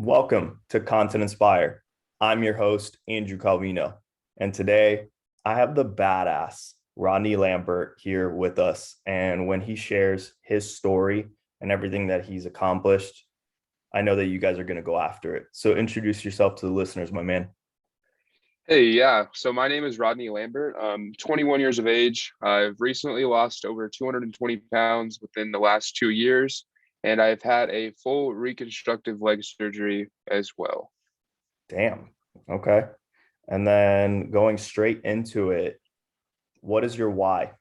Welcome to Content Inspire. I'm your host, Andrew Calvino, and today I have the badass Rodney Lambert here with us. And when he shares his story and everything that he's accomplished, I know that you guys are going to go after it. So introduce yourself to the listeners, my man. Hey, yeah. So my name is Rodney Lambert. I'm 21 years of age. I've recently lost over 220 pounds within the last 2 years, and I've had a full reconstructive leg surgery as well. Damn. Okay. And then going straight into it, what is your why?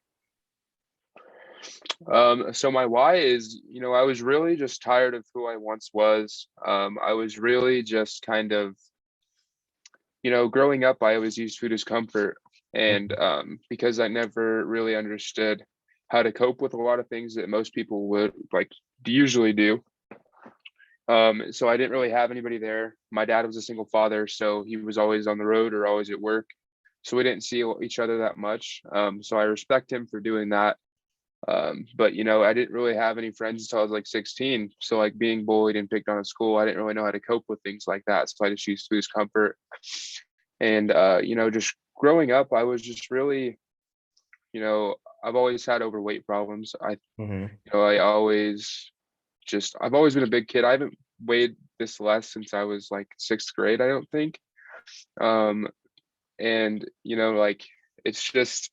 So my why is, I was really just tired of who I once was. I was really just kind of, growing up, I always used food as comfort. And because I never really understood how to cope with a lot of things that most people would like usually do. So I didn't really have anybody there. My dad was a single father, so he was always on the road or always at work. So we didn't see each other that much. So I respect him for doing that. But I didn't really have any friends until I was like 16. So like being bullied and picked on at school, I didn't really know how to cope with things like that. So I just used to lose comfort. And just growing up, I was just really, I've always had overweight problems. Mhm. I always I've always been a big kid. I haven't weighed this less since I was like sixth grade, I don't think. Um, and like it's just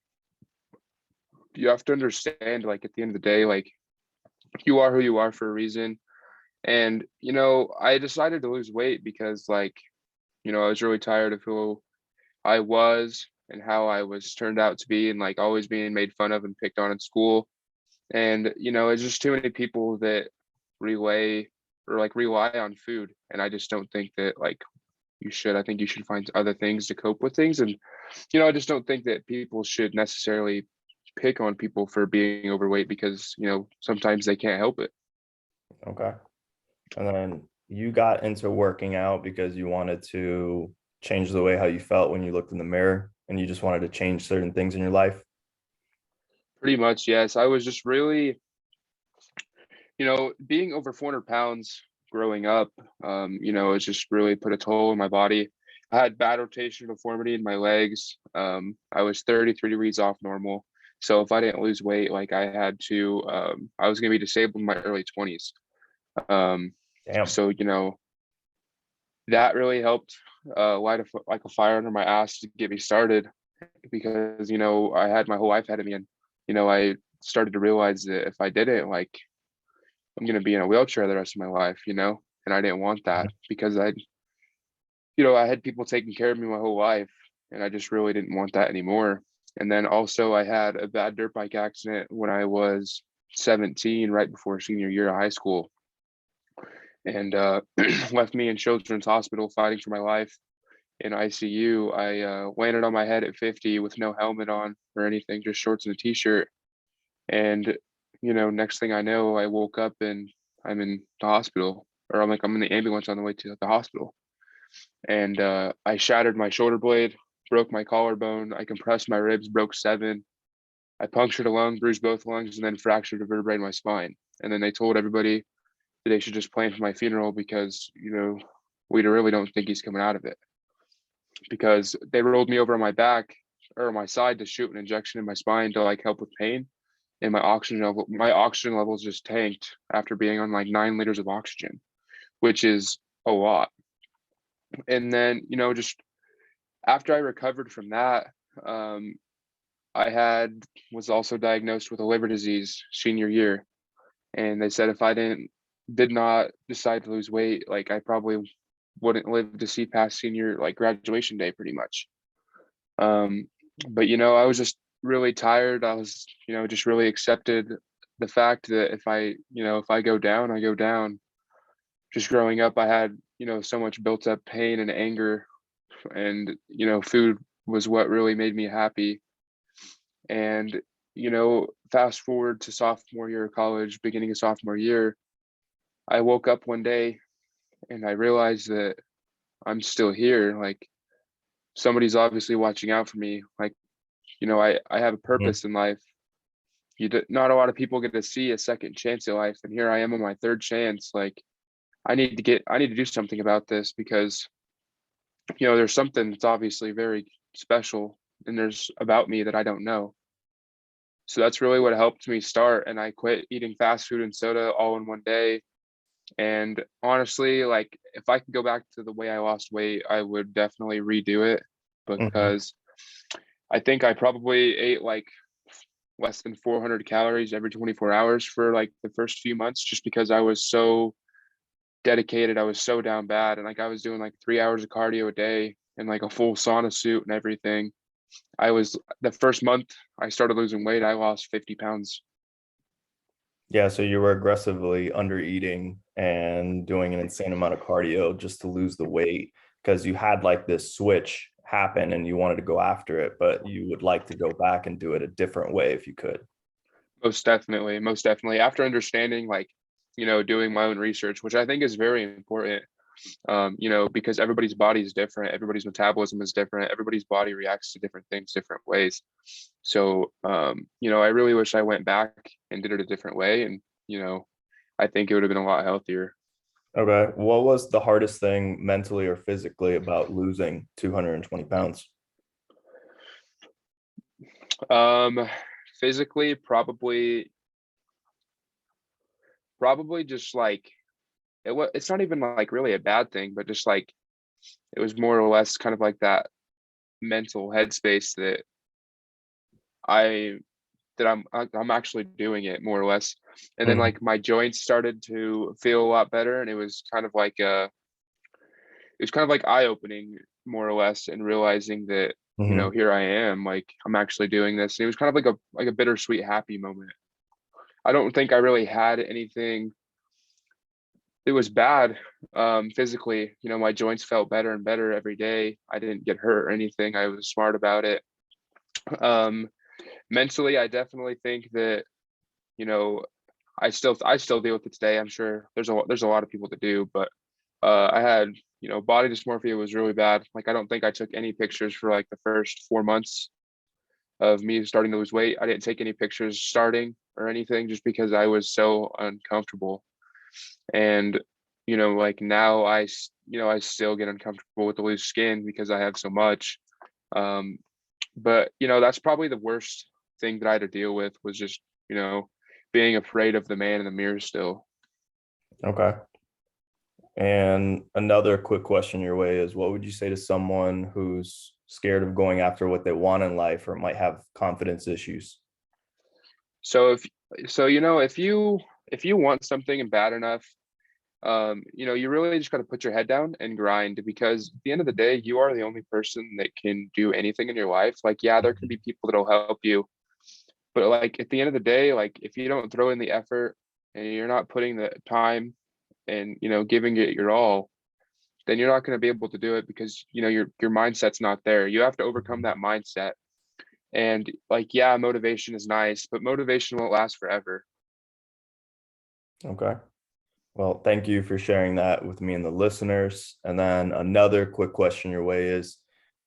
you have to understand, like at the end of the day, like you are who you are for a reason. And I decided to lose weight because I was really tired of who I was and how I was turned out to be and like always being made fun of and picked on in school. And it's just too many people that relay or like rely on food. And I just don't think that like you should. I think you should find other things to cope with things. And I just don't think that people should necessarily pick on people for being overweight because sometimes they can't help it. Okay. And then you got into working out because you wanted to change the way how you felt when you looked in the mirror and you just wanted to change certain things in your life. Pretty much, yes. I was just really, being over 400 pounds growing up, it's just really put a toll on my body. I had bad rotation deformity in my legs. I was 33 degrees off normal. So if I didn't lose weight, like I was going to be disabled in my early 20s. Um, Damn. so, that really helped light like a fire under my ass to get me started because, I had my whole life ahead of me. And, I started to realize that if I didn't, like, I'm going to be in a wheelchair the rest of my life, and I didn't want that because I had people taking care of me my whole life and I just really didn't want that anymore. And then also I had a bad dirt bike accident when I was 17, right before senior year of high school, and left me in children's hospital fighting for my life in ICU. I landed on my head at 50 with no helmet on or anything, just shorts and a t-shirt. And next thing I know, I woke up and I'm in the hospital, or I'm in the ambulance on the way to the hospital. And I shattered my shoulder blade, broke my collarbone, I compressed my ribs, broke seven. I punctured a lung, bruised both lungs, and then fractured a vertebrae in my spine. And then they told everybody that they should just plan for my funeral because we really don't think he's coming out of it. Because they rolled me over on my back or on my side to shoot an injection in my spine to like help with pain, and my oxygen levels just tanked after being on like 9 liters of oxygen, which is a lot. And then just after I recovered from that, um, I had was also diagnosed with a liver disease senior year, and they said if I did not decide to lose weight, like I probably wouldn't live to see past senior like graduation day pretty much. um but I was just really tired. I was just really accepted the fact that if I go down, I go down. Just growing up, I had so much built up pain and anger, and food was what really made me happy. And fast forward to sophomore year of college, beginning of sophomore year, I woke up one day and I realized that I'm still here. Like somebody's obviously watching out for me. Like I have a Mhm. purpose in life. Not a lot of people get to see a second chance in life, and here I am on my third chance. Like I need to do something about this because, there's something that's obviously very special and there's about me that I don't know. So that's really what helped me start. And I quit eating fast food and soda all in one day. And honestly, like if I could go back to the way I lost weight, I would definitely redo it Hmm. because I think I probably ate like less than 400 calories every 24 hours for like the first few months just because I was so dedicated. I was so down bad. And like I was doing like 3 hours of cardio a day and like a full sauna suit and everything. The first month I started losing weight, I lost 50 pounds. Yeah, so you were aggressively under eating and doing an insane amount of cardio just to lose the weight because you had like this switch happen and you wanted to go after it, but you would like to go back and do it a different way if you could. Most definitely. Most definitely. After understanding, like, doing my own research, which I think is very important, because everybody's body is different, everybody's metabolism is different, everybody's body reacts to different things different ways. So, I really wish I went back and did it a different way. And, I think it would have been a lot healthier. Okay. What was the hardest thing mentally or physically about losing 220 pounds? Um, Physically, probably just like it's not even like really a bad thing, but just like it was more or less kind of like that mental headspace I I'm actually doing it more or less. And then Hmm. like my joints started to feel a lot better, and it was kind of like eye opening more or less, and realizing that Hmm. here I am, like I'm actually doing this. And it was kind of like a bittersweet happy moment. I don't think I really had anything. It was bad physically. My joints felt better and better every day. I didn't get hurt or anything. I was smart about it. Um, Mentally, I definitely think that you know I still deal with it today. I'm sure there's a lot of people that do, but I had body dysmorphia was really bad. Like I don't think I took any pictures for like the first 4 months of me starting to lose weight. I didn't take any pictures starting or anything just because I was so uncomfortable. And like now I still get uncomfortable with the loose skin because I have so much. Um, but that's probably the worst thing that I had to deal with was just you know being afraid of the man in the mirror still. Okay. And another quick question your way is what would you say to someone who's scared of going after what they want in life or might have confidence issues? So if you want something bad enough, you really just got to put your head down and grind, because at the end of the day, you are the only person that can do anything in your life. Like, yeah, there can be people that'll help you, but like at the end of the day, like if you don't throw in the effort and you're not putting the time and giving it your all, then you're not going to be able to do it because your mindset's not there. You have to overcome that mindset. And like, yeah, motivation is nice, but motivation won't last forever. Okay. Well, thank you for sharing that with me and the listeners. And then another quick question your way is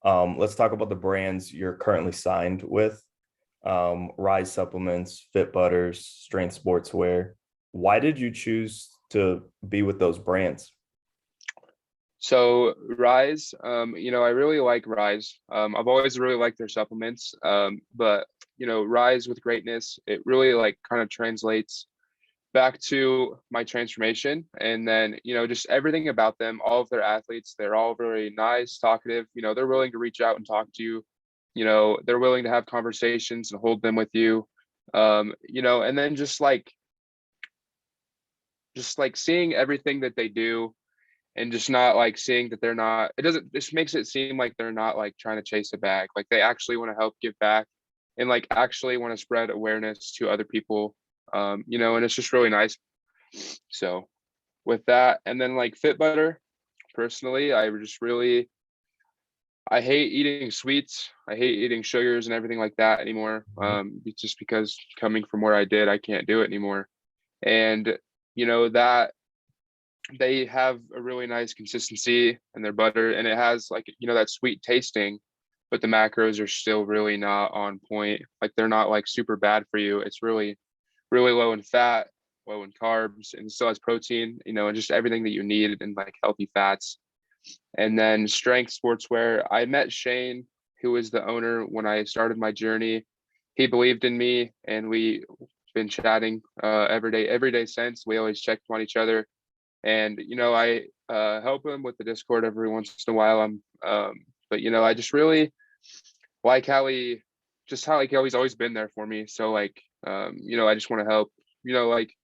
let's talk about the brands you're currently signed with. Rise Supplements, Fit Butters, Strength Sportswear. Why did you choose to be with those brands? So Rise, I really like Rise. I've always really liked their supplements. But Rise with greatness, it really like kind of translates back to my transformation. And then just everything about them, all of their athletes, they're all very nice, talkative. They're willing to reach out and talk to you. They're willing to have conversations and hold them with you. And then just like seeing everything that they do, and just not like seeing that they're not, it doesn't, this makes it seem like they're not like trying to chase a bag. Like they actually want to help give back and like actually want to spread awareness to other people. And it's just really nice. So with that, and then like Fit Butter, personally, I hate eating sweets. I hate eating sugars and everything like that anymore. Just because coming from where I did, I can't do it anymore. And that they have a really nice consistency in their butter, and it has like that sweet tasting, but the macros are still really not on point. Like they're not like super bad for you. It's really really low in fat. low in carbs, and still has protein, and just everything that you need and like healthy fats. And then Strength Sportswear, I met Shane, who was the owner when I started my journey. He believed in me, and we've been chatting every day since. We always checked on each other, and I help him with the Discord every once in a while. But I just really like how he's always been there for me. So like, I just want to help, like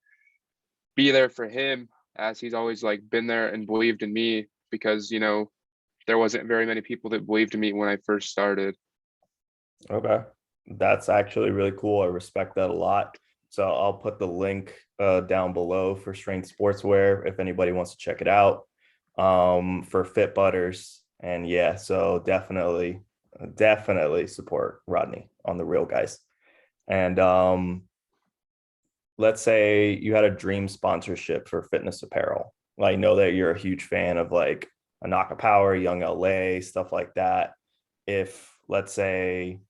be there for him as he's always like been there and believed in me because there wasn't very many people that believed in me when I first started. Okay. That's actually really cool. I respect that a lot. So I'll put the link down below for Strength Sportswear if anybody wants to check it out, for Fit Butters. And yeah, so definitely support Rodney on the Real Guys. And let's say you had a dream sponsorship for fitness apparel. I know that you're a huge fan of like Anaka Power, Young LA, stuff like that. If let's say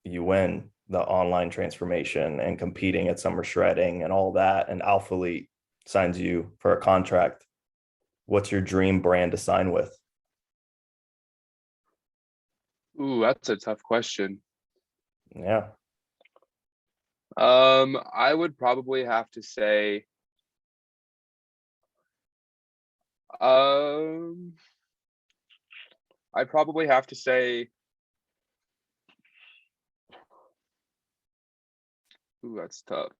you win the online transformation and competing at summer shredding and all that, and Alpha Elite signs you for a contract, what's your dream brand to sign with? Ooh, that's a tough question. Yeah. I would probably have to say, um, I'd probably have to say, ooh, that's tough.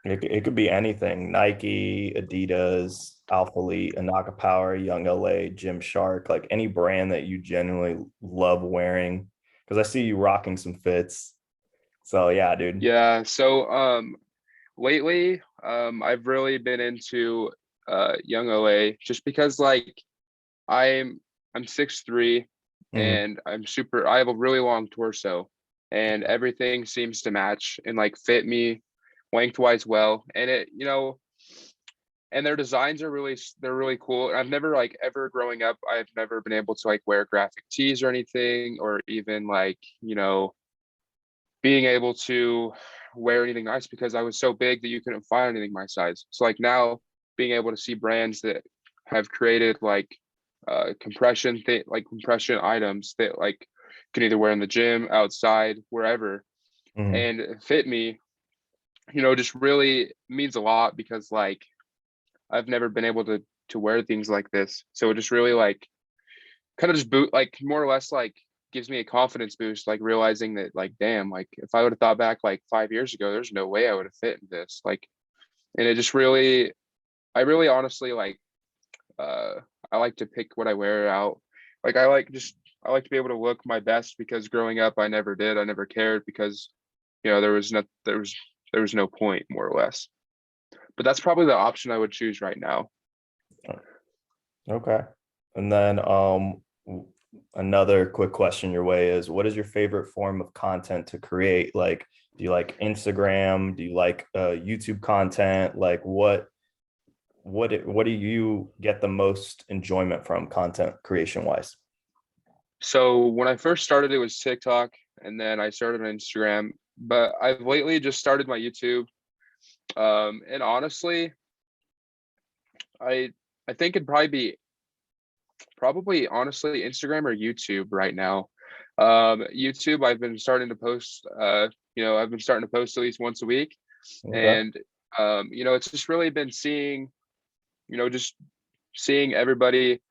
It could be anything: Nike, Adidas, Alpha Elite, Anaka Power, Young LA, Gymshark, like any brand that you genuinely love wearing. Because I see you rocking some fits. So yeah, dude. Yeah. So, lately, I've really been into Young LA just because like I'm I'm 6'3" Mhm. and I have a really long torso and everything seems to match and like fit me lengthwise well. And and their designs are they're really cool. I've never like ever growing up, I've never been able to like wear graphic tees or anything, or even like, being able to wear anything nice because I was so big that you couldn't find anything my size. So like now being able to see brands that have created like compression items that like can either wear in the gym, outside, wherever, Mhm. and fit me, just really means a lot because like I've never been able to wear things like this. So it just really like kind of just boot like more or less like gives me a confidence boost, like realizing that like damn, like if I would have thought back like 5 years ago, there's no way I would have fit in this. Like, and it just really I really honestly like uh I like to pick what I wear out. Like I like to be able to look my best because growing up I never did. I never cared because there was no point more or less. But that's probably the option I would choose right now. Okay. And then another quick question your way is, what is your favorite form of content to create? Like, do you like Instagram? Do you like YouTube content? Like what do you get the most enjoyment from content creation wise? So when I first started, it was TikTok, and then I started on Instagram. But I've lately just started my YouTube. And honestly, I I think it'd probably honestly Instagram or YouTube right now. YouTube, I've been starting to post. I've been starting to post at least once a week, Okay. and it's just really been just seeing everybody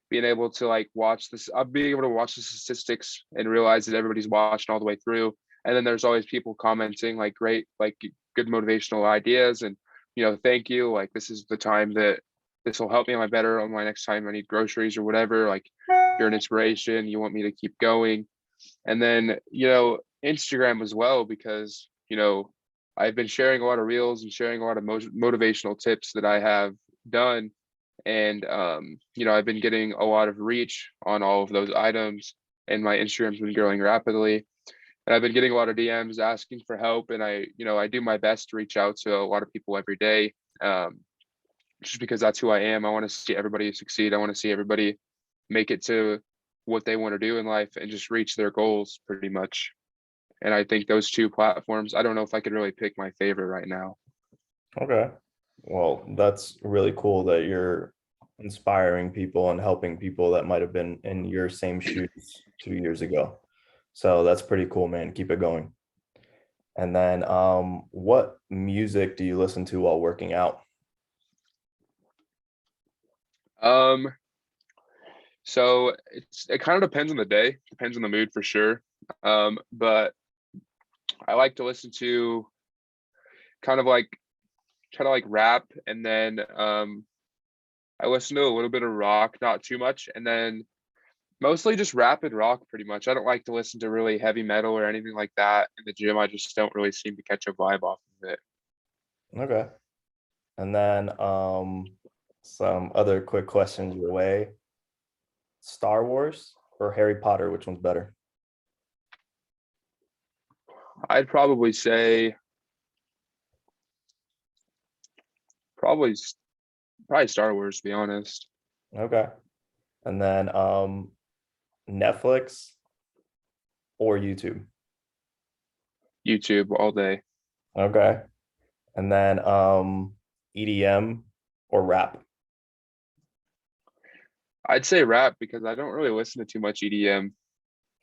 being able to like watch this, being able to watch the statistics and realize that everybody's watching all the way through. And then there's always people commenting like great, like good motivational ideas and, thank you. Like this is the time that this will help me on better on my next time I need groceries or whatever. Like you're an inspiration. You want me to keep going. And then, Instagram as well, because, I've been sharing a lot of reels and sharing a lot of motivational tips that I have done, and I've been getting a lot of reach on all of those items, and my Instagram's been growing rapidly, and I've been getting a lot of DMs asking for help, and I do my best to reach out to a lot of people every day, just because that's who I am. I want to see everybody succeed. I want to see everybody make it to what they want to do in life and just reach their goals pretty much. And I think those two platforms, I don't know if I could really pick my favorite right now. Okay. Well, that's really cool that you're inspiring people and helping people that might have been in your same shoes 2 years ago. So that's pretty cool, man. Keep it going. And then what music do you listen to while working out? Um, so it kind of depends on the day, depends on the mood for sure. But I like to listen to kind of like kind of like rap, and then I listen to a little bit of rock, not too much, and then mostly just rap and rock pretty much. I don't like to listen to really heavy metal or anything like that in the gym. I just don't really seem to catch a vibe off of it. Okay. And then some other quick questions your way. Star Wars or Harry Potter, which one's better? I'd probably say probably probably Star Wars, to be honest. Okay. And then Netflix or YouTube? YouTube all day. Okay. And then EDM or rap? I'd say rap because I don't really listen to too much EDM.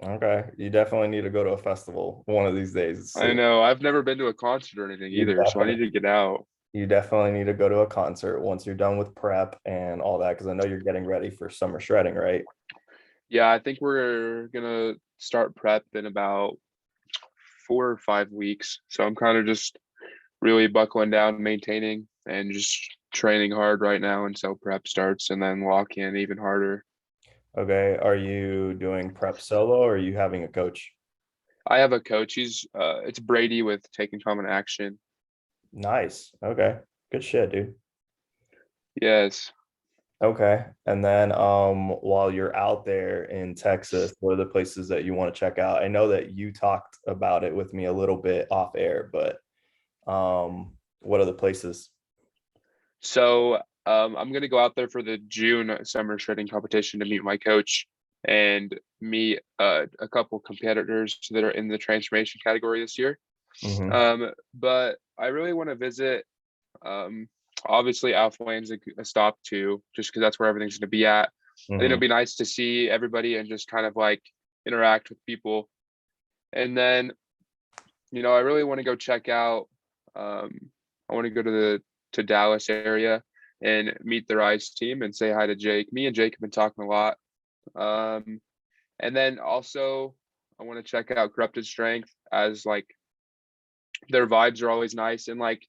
Okay. You definitely need to go to a festival one of these days. I know I've never been to a concert or anything You either, so I need definitely to get out. you definitely need to go to a concert once you're done with prep and all that, because I know you're getting ready for summer shredding, right? Yeah, I think we're gonna start prep in about 4 or 5 weeks. So I'm kind of just really buckling down, maintaining, and just training hard right now until prep starts, and then lock in even harder. Okay. Are you doing prep solo or are you having a coach? I have a coach. It's Brady with Taking Common Action. Nice. Okay. Good shit, dude. Yes. Okay. And then while you're out there in Texas, what are the places that you want to check out? I know that you talked about it with me a little bit off air, but what are the places? So I'm gonna go out there for the June summer shredding competition to meet my coach and meet a couple competitors that are in the transformation category this year. Hmm. But I really want to visit. Obviously, Alpha Lane's a stop too, just because that's where everything's going to be at. I think Hmm. it'll be nice to see everybody and just kind of like interact with people. And then, I really want to go check out. Um, I want to go to Dallas area and meet the Rise team and say hi to Jake. Me and Jake have been talking a lot. Um, and then also, I want to check out Corrupted Strength, as like their vibes are always nice, and like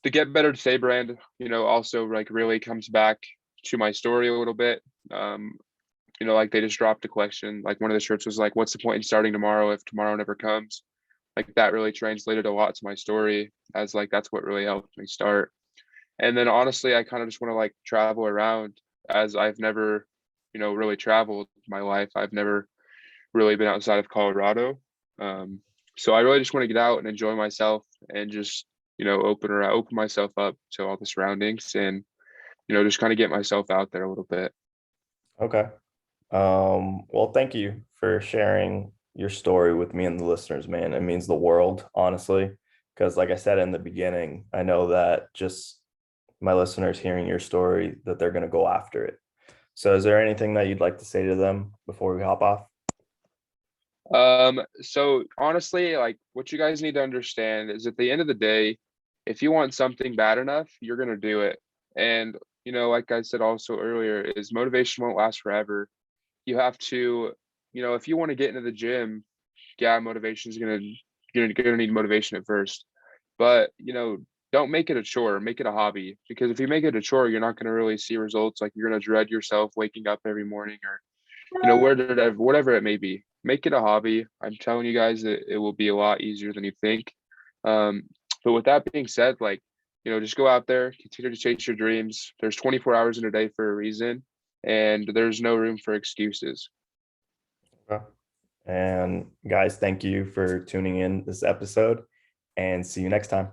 the Get Better Today brand, also like really comes back to my story a little bit. Um, like they just dropped a collection. Like one of the shirts was like, "What's the point in starting tomorrow if tomorrow never comes?" Like that really translated a lot to my story, as like that's what really helped me start. And then honestly, I kind of just want to like travel around, as I've never, really traveled my life. I've never really been outside of Colorado. Um, so I really just want to get out and enjoy myself and just, open myself up to all the surroundings, and, just kind of get myself out there a little bit. Okay. Well, thank you for sharing your story with me and the listeners, man. It means the world, honestly, because like I said in the beginning, I know that just my listeners hearing your story, that they're going to go after it. So is there anything that you'd like to say to them before we hop off? So honestly, like what you guys need to understand is at the end of the day, if you want something bad enough, you're gonna do it. And like I said also earlier, is motivation won't last forever. You have to, if you want to get into the gym, yeah, motivation is gonna you're gonna need motivation at first. But don't make it a chore, make it a hobby. Because if you make it a chore, you're not gonna really see results. Like you're gonna dread yourself waking up every morning, or whatever it may be. Make it a hobby. I'm telling you guys that it will be a lot easier than you think. Um, but with that being said, like, just go out there, continue to chase your dreams. There's 24 hours in a day for a reason, and there's no room for excuses. Okay. And guys, thank you for tuning in this episode and see you next time.